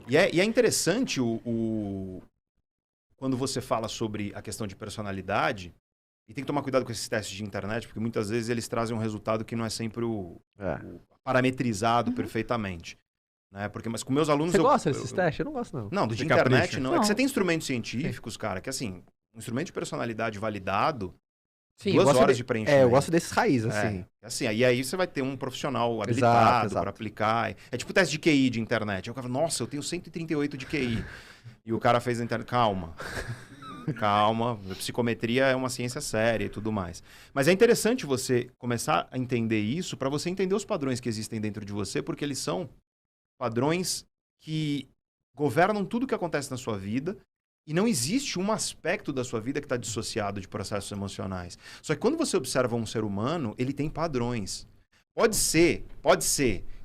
E é interessante quando você fala sobre a questão de personalidade, e tem que tomar cuidado com esses testes de internet, porque muitas vezes eles trazem um resultado que não é sempre o parametrizado perfeitamente. Né? Mas com meus alunos... Você gosta desses testes? Eu não gosto, não. Não, de internet não. É que você tem instrumentos científicos, cara, que assim, um instrumento de personalidade validado, Sim, 2 horas de preenchimento. Eu gosto desses raízes, assim. E aí você vai ter um profissional habilitado para aplicar. É tipo o teste de QI de internet. Eu falo, nossa, eu tenho 138 de QI. E o cara fez a internet. Calma. Calma. A psicometria é uma ciência séria e tudo mais. Mas é interessante você começar a entender isso para você entender os padrões que existem dentro de você, porque eles são padrões que governam tudo o que acontece na sua vida. E não existe um aspecto da sua vida que está dissociado de processos emocionais. Só que quando você observa um ser humano, ele tem padrões. Pode ser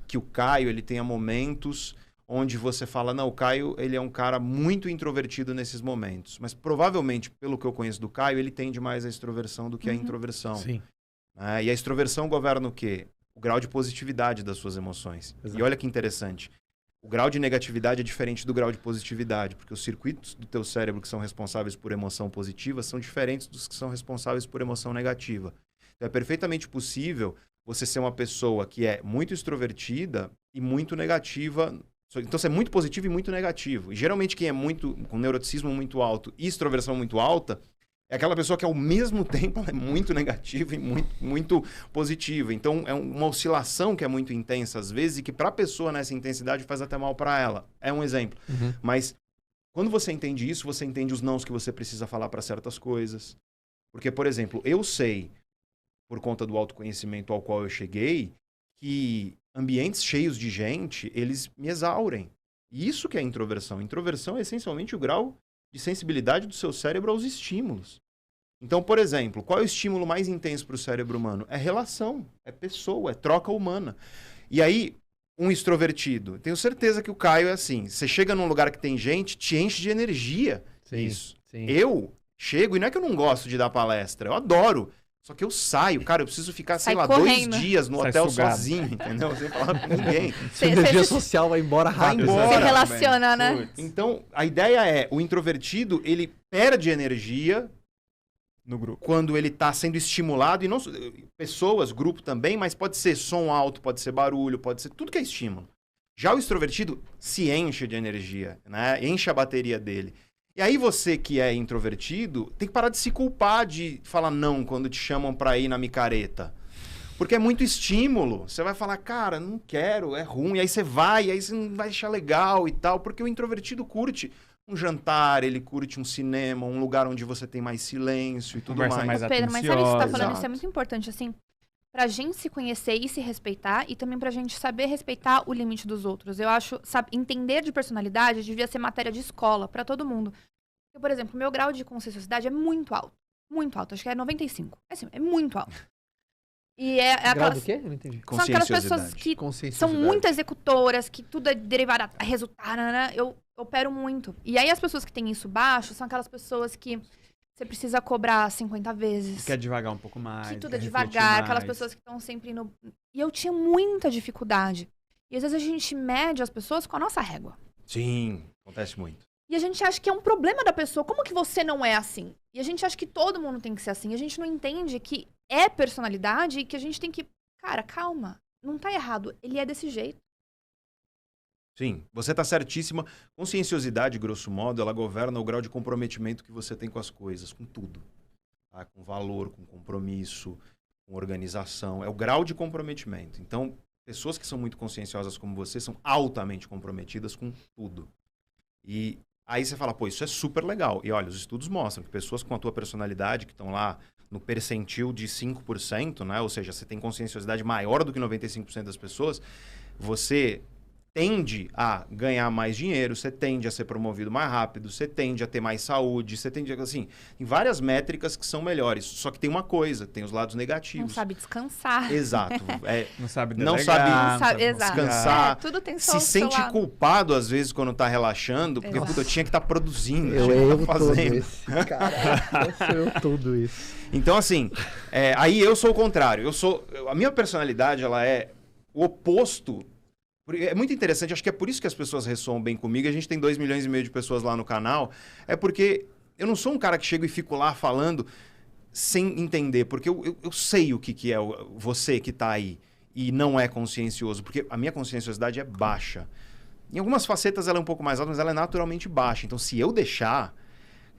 que o Caio ele tenha momentos onde você fala, não, o Caio ele é um cara muito introvertido nesses momentos. Mas provavelmente, pelo que eu conheço do Caio, ele tende mais à extroversão do que à introversão. Sim. E a extroversão governa o quê? O grau de positividade das suas emoções. Exato. E olha que interessante. O grau de negatividade é diferente do grau de positividade, porque os circuitos do teu cérebro que são responsáveis por emoção positiva são diferentes dos que são responsáveis por emoção negativa. Então é perfeitamente possível você ser uma pessoa que é muito extrovertida e muito negativa. Então você é muito positivo e muito negativo. E geralmente quem é muito com neuroticismo muito alto e extroversão muito alta é aquela pessoa que ao mesmo tempo ela é muito negativa e muito positiva. Então é uma oscilação que é muito intensa às vezes e que para a pessoa nessa intensidade faz até mal para ela. É um exemplo. Mas quando você entende isso, você entende os nãos que você precisa falar para certas coisas. Porque, por exemplo, eu sei, por conta do autoconhecimento ao qual eu cheguei, que ambientes cheios de gente, eles me exaurem. E isso que é introversão. Introversão é essencialmente o grau de sensibilidade do seu cérebro aos estímulos. Então, por exemplo, qual é o estímulo mais intenso para o cérebro humano? É relação, é pessoa, é troca humana. E aí, um extrovertido, tenho certeza que o Caio é assim, você chega num lugar que tem gente, te enche de energia. Sim, isso. Sim. Eu chego, e não é que eu não gosto de dar palestra, eu adoro. Só que eu saio, cara, eu preciso ficar, sei lá, correndo. 2 dias no hotel sozinho, entendeu? Sem falar com ninguém. Sua energia social vai embora rápido. Vai embora. Se relaciona, né? Então, a ideia é, o introvertido, ele perde energia no grupo. Quando ele está sendo estimulado, e não pessoas, grupo também, mas pode ser som alto, pode ser barulho, pode ser tudo que é estímulo. Já o extrovertido se enche de energia, né? Enche a bateria dele. E aí você que é introvertido tem que parar de se culpar de falar não quando te chamam para ir na micareta. Porque é muito estímulo. Você vai falar, cara, não quero, é ruim. E aí você vai, aí você não vai achar legal e tal. Porque o introvertido curte um jantar, ele curte um cinema, um lugar onde você tem mais silêncio e tudo Conversa mais. mais Pedro, mas sabe o que você tá falando? Exato. Isso é muito importante, assim, pra gente se conhecer e se respeitar, e também pra gente saber respeitar o limite dos outros. Eu acho, sabe, entender de personalidade devia ser matéria de escola pra todo mundo. Porque, por exemplo, o meu grau de conscienciosidade é muito alto. Muito alto, acho que é 95. É assim, é muito alto. E é Grau aquelas... do quê? Eu não entendi. São aquelas pessoas que são muito executoras, que tudo é derivado a resultado, né? Eu opero muito. E aí as pessoas que têm isso baixo são aquelas pessoas que você precisa cobrar 50 vezes. Quer devagar um pouco mais. Que tudo quer é refletir devagar, aquelas mais. pessoas que estão sempre no... E eu tinha muita dificuldade. E às vezes a gente mede as pessoas com a nossa régua. Sim, acontece muito. E a gente acha que é um problema da pessoa. Como que você não é assim? E a gente acha que todo mundo tem que ser assim. A gente não entende que é personalidade e que a gente tem que... Cara, calma. Não tá errado. Ele é desse jeito. Sim, você está certíssima. Conscienciosidade, grosso modo, ela governa o grau de comprometimento que você tem com as coisas, com tudo. Tá? Com valor, com compromisso, com organização. É o grau de comprometimento. Então, pessoas que são muito conscienciosas como você são altamente comprometidas com tudo. E aí você fala, pô, isso é super legal. E olha, os estudos mostram que pessoas com a tua personalidade, que estão lá no percentil de 5%, né? Ou seja, você tem conscienciosidade maior do que 95% das pessoas, você tende a ganhar mais dinheiro, você tende a ser promovido mais rápido, você tende a ter mais saúde, você tende a, assim, tem várias métricas que são melhores. Só que tem uma coisa, tem os lados negativos. Não sabe descansar. Exato. Não sabe não delegar, sabe exato. descansar. Tudo tem Se seu sente lado. culpado, às vezes, quando tá relaxando, porque Exato. puta, eu tinha que estar produzindo, Eu tinha que erro tá tudo fazendo. isso. Caraca, eu sou tudo isso. Então, assim, aí eu sou o contrário. A minha personalidade, ela é o oposto É muito interessante, acho que é por isso que as pessoas ressoam bem comigo. A gente tem 2,5 milhões de pessoas lá no canal. É porque eu não sou um cara que chego e fico lá falando sem entender, porque eu sei o que é você que está aí e não é consciencioso, porque a minha conscienciosidade é baixa. Em algumas facetas ela é um pouco mais alta, mas ela é naturalmente baixa. Então, se eu deixar,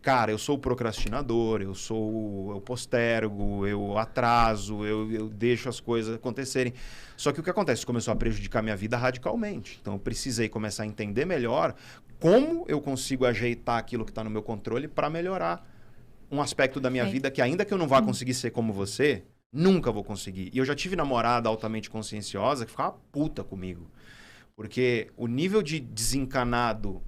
cara, eu sou o procrastinador, eu postergo, eu atraso, eu deixo as coisas acontecerem. Só que o que acontece? Isso começou a prejudicar minha vida radicalmente. Então, eu precisei começar a entender melhor como eu consigo ajeitar aquilo que está no meu controle para melhorar um aspecto da minha vida que, ainda que eu não vá conseguir ser como você, nunca vou conseguir. E eu já tive namorada altamente conscienciosa que ficava puta comigo. Porque o nível de desencanado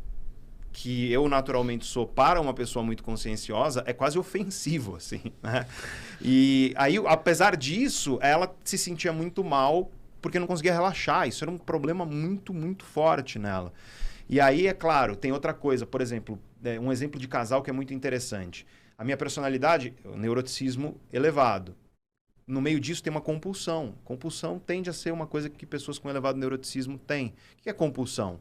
que eu naturalmente sou para uma pessoa muito conscienciosa é quase ofensivo, assim, né? E aí, apesar disso, ela se sentia muito mal porque não conseguia relaxar. Isso era um problema muito, muito forte nela. E aí, é claro, tem outra coisa. Por exemplo, um exemplo de casal que é muito interessante. A minha personalidade, o neuroticismo elevado. No meio disso tem uma compulsão. Compulsão tende a ser uma coisa que pessoas com elevado neuroticismo têm. O que é compulsão?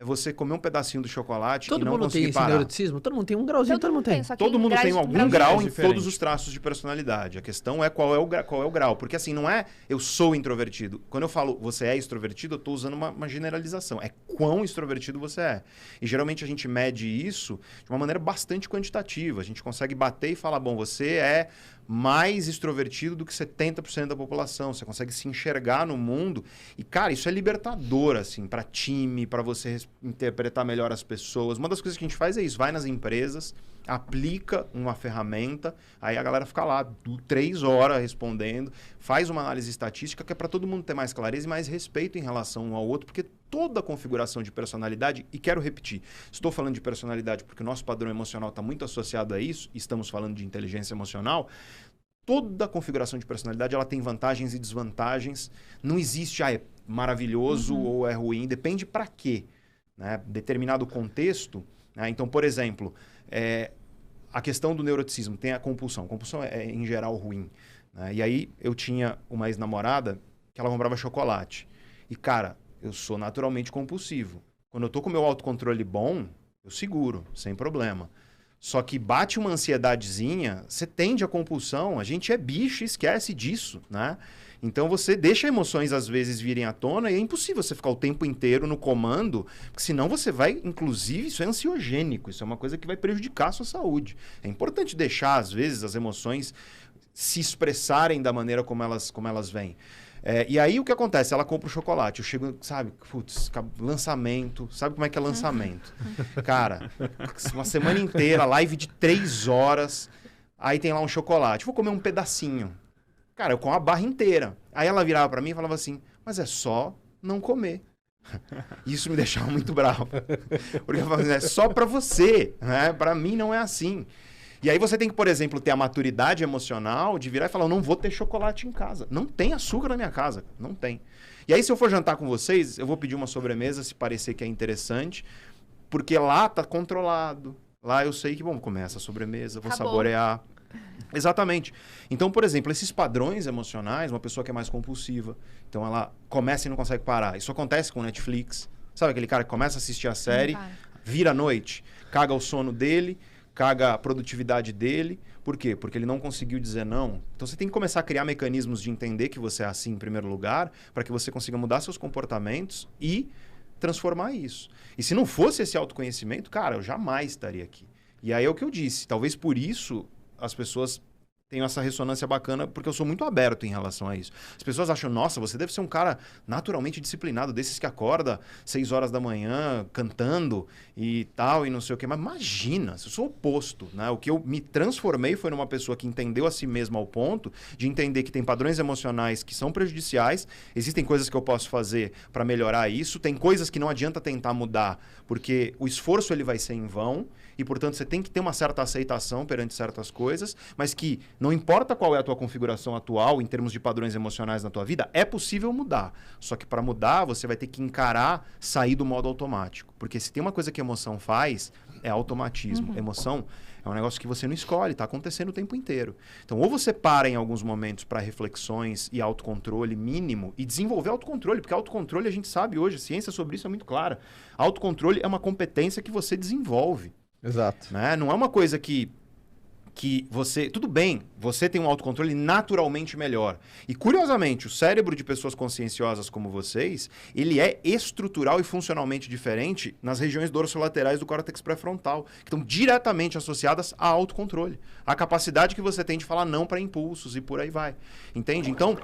É você comer um pedacinho do chocolate e não conseguir parar. Todo mundo tem esse neuroticismo? Todo mundo tem um grauzinho, todo mundo tem. Todo mundo tem algum grau em todos os traços de personalidade. A questão é qual é o grau. Porque assim, não é eu sou introvertido. Quando eu falo você é extrovertido, eu estou usando uma generalização. É quão extrovertido você é. E geralmente a gente mede isso de uma maneira bastante quantitativa. A gente consegue bater e falar, bom, você é mais extrovertido do que 70% da população. Você consegue se enxergar no mundo. E, cara, isso é libertador, assim, para time, para você interpretar melhor as pessoas. Uma das coisas que a gente faz é isso. Vai nas empresas, aplica uma ferramenta, aí a galera fica lá 3 horas respondendo, faz uma análise estatística que é para todo mundo ter mais clareza e mais respeito em relação um ao outro, porque toda a configuração de personalidade, e quero repetir, estou falando de personalidade porque o nosso padrão emocional está muito associado a isso, estamos falando de inteligência emocional, toda a configuração de personalidade ela tem vantagens e desvantagens, não existe, é maravilhoso ou é ruim, depende para quê, né? Determinado contexto, né? Então, por exemplo, a questão do neuroticismo, tem a compulsão. Compulsão é em geral, ruim. Né? E aí, eu tinha uma ex-namorada que ela comprava chocolate. E, cara, eu sou naturalmente compulsivo. Quando eu tô com o meu autocontrole bom, eu seguro, sem problema. Só que bate uma ansiedadezinha, você tende à compulsão, a gente é bicho e esquece disso, né? Então você deixa emoções às vezes virem à tona e é impossível você ficar o tempo inteiro no comando, porque senão você vai, inclusive, isso é ansiogênico, isso é uma coisa que vai prejudicar a sua saúde. É importante deixar, às vezes, as emoções se expressarem da maneira como elas vêm. E aí o que acontece? Ela compra o chocolate, eu chego, sabe, putz, lançamento, sabe como é que é lançamento? Cara, uma semana inteira, live de 3 horas, aí tem lá um chocolate, vou comer um pedacinho. Cara, eu como a barra inteira. Aí ela virava pra mim e falava assim, mas é só não comer. Isso me deixava muito bravo. Porque eu falava assim, é só pra você, né? Pra mim não é assim. E aí você tem que, por exemplo, ter a maturidade emocional de virar e falar, eu não vou ter chocolate em casa. Não tem açúcar na minha casa. Não tem. E aí se eu for jantar com vocês, eu vou pedir uma sobremesa se parecer que é interessante, porque lá tá controlado. Lá eu sei que, bom, começa a sobremesa, vou saborear. Exatamente. Então, por exemplo, esses padrões emocionais, uma pessoa que é mais compulsiva, então ela começa e não consegue parar. Isso acontece com Netflix. Sabe aquele cara que começa a assistir a série, vira à noite, caga o sono dele, caga a produtividade dele. Por quê? Porque ele não conseguiu dizer não. Então você tem que começar a criar mecanismos de entender que você é assim em primeiro lugar, para que você consiga mudar seus comportamentos e transformar isso. E se não fosse esse autoconhecimento, cara, eu jamais estaria aqui. E aí é o que eu disse. Talvez por isso as pessoas tenho essa ressonância bacana, porque eu sou muito aberto em relação a isso. As pessoas acham, nossa, você deve ser um cara naturalmente disciplinado, desses que acorda 6 horas da manhã, cantando e tal, e não sei o quê. Mas imagina, eu sou o oposto, né? O que eu me transformei foi numa pessoa que entendeu a si mesma ao ponto de entender que tem padrões emocionais que são prejudiciais, existem coisas que eu posso fazer para melhorar isso, tem coisas que não adianta tentar mudar, porque o esforço ele vai ser em vão, e, portanto, você tem que ter uma certa aceitação perante certas coisas, mas que não importa qual é a tua configuração atual em termos de padrões emocionais na tua vida, é possível mudar. Só que para mudar, você vai ter que encarar, sair do modo automático. Porque se tem uma coisa que a emoção faz, é automatismo. Emoção é um negócio que você não escolhe, está acontecendo o tempo inteiro. Então, ou você para em alguns momentos para reflexões e autocontrole mínimo e desenvolver autocontrole, porque autocontrole a gente sabe hoje, a ciência sobre isso é muito clara. Autocontrole é uma competência que você desenvolve. Exato. Né? Não é uma coisa que você... Tudo bem, você tem um autocontrole naturalmente melhor. E, curiosamente, o cérebro de pessoas conscienciosas como vocês, ele é estrutural e funcionalmente diferente nas regiões dorsolaterais do córtex pré-frontal, que estão diretamente associadas a autocontrole. A capacidade que você tem de falar não para impulsos e por aí vai. Entende? Então,